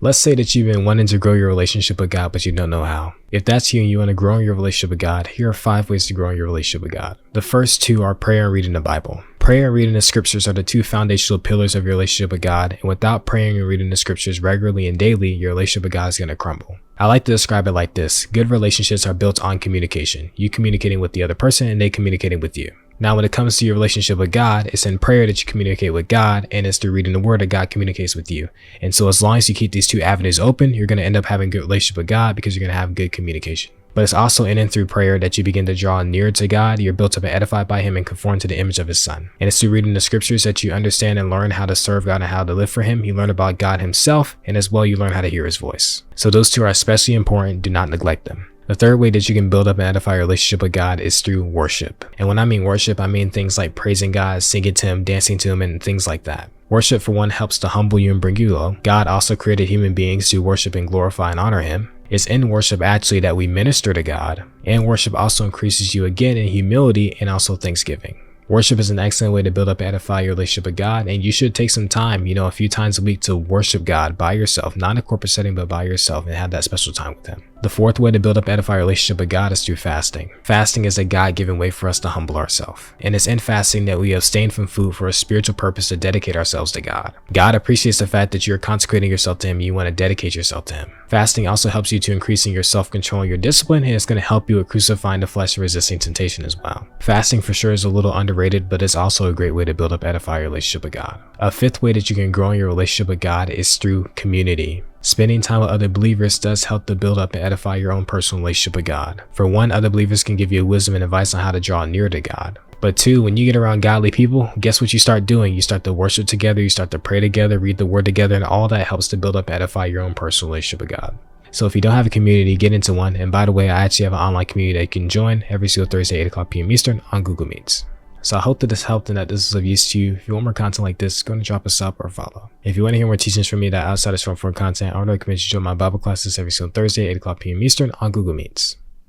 Let's say that you've been wanting to grow your relationship with God, but you don't know how. If that's you and you want to grow in your relationship with God, here are 5 ways to grow in your relationship with God. The first 2 are prayer and reading the Bible. Prayer and reading the scriptures are the 2 foundational pillars of your relationship with God, and without praying and reading the scriptures regularly and daily, your relationship with God is going to crumble. I like to describe it like this. Good relationships are built on communication. You communicating with the other person and they communicating with you. Now, when it comes to your relationship with God, it's in prayer that you communicate with God, and it's through reading the word that God communicates with you. And so as long as you keep these 2 avenues open, you're going to end up having a good relationship with God because you're going to have good communication. But it's also in and through prayer that you begin to draw near to God. You're built up and edified by him and conformed to the image of his son. And it's through reading the scriptures that you understand and learn how to serve God and how to live for him. You learn about God himself, and as well, you learn how to hear his voice. So those 2 are especially important. Do not neglect them. The third way that you can build up and edify your relationship with God is through worship. And when I mean worship, I mean things like praising God, singing to him, dancing to him, and things like that. Worship, for one, helps to humble you and bring you low. God also created human beings to worship and glorify and honor him. It's in worship actually that we minister to God, and worship also increases you again in humility and also thanksgiving. Worship is an excellent way to build up and edify your relationship with God, and you should take some time, a few times a week to worship God by yourself, not in a corporate setting, but by yourself, and have that special time with him. The fourth way to build up and edify your relationship with God is through fasting. Fasting is a God-given way for us to humble ourselves, and it's in fasting that we abstain from food for a spiritual purpose to dedicate ourselves to God. God appreciates the fact that you're consecrating yourself to him and you want to dedicate yourself to him. Fasting also helps you to increasing your self-control and your discipline, and it's going to help you with crucifying the flesh and resisting temptation as well. Fasting for sure is a little underrated, but it's also a great way to build up and edify your relationship with God. A fifth way that you can grow in your relationship with God is through community. Spending time with other believers does help to build up and edify your own personal relationship with God. For one, other believers can give you wisdom and advice on how to draw near to God. But 2, when you get around godly people, guess what you start doing? You start to worship together, you start to pray together, read the word together, and all that helps to build up and edify your own personal relationship with God. So if you don't have a community, get into one. And by the way, I actually have an online community that you can join every single Thursday, 8 p.m. Eastern on Google Meets. So I hope that this helped and that this is of use to you. If you want more content like this, go and drop a sub or follow. If you want to hear more teachings from me that outside of short form content, I would recommend you join my Bible classes every single Thursday, 8 p.m. Eastern on Google Meets.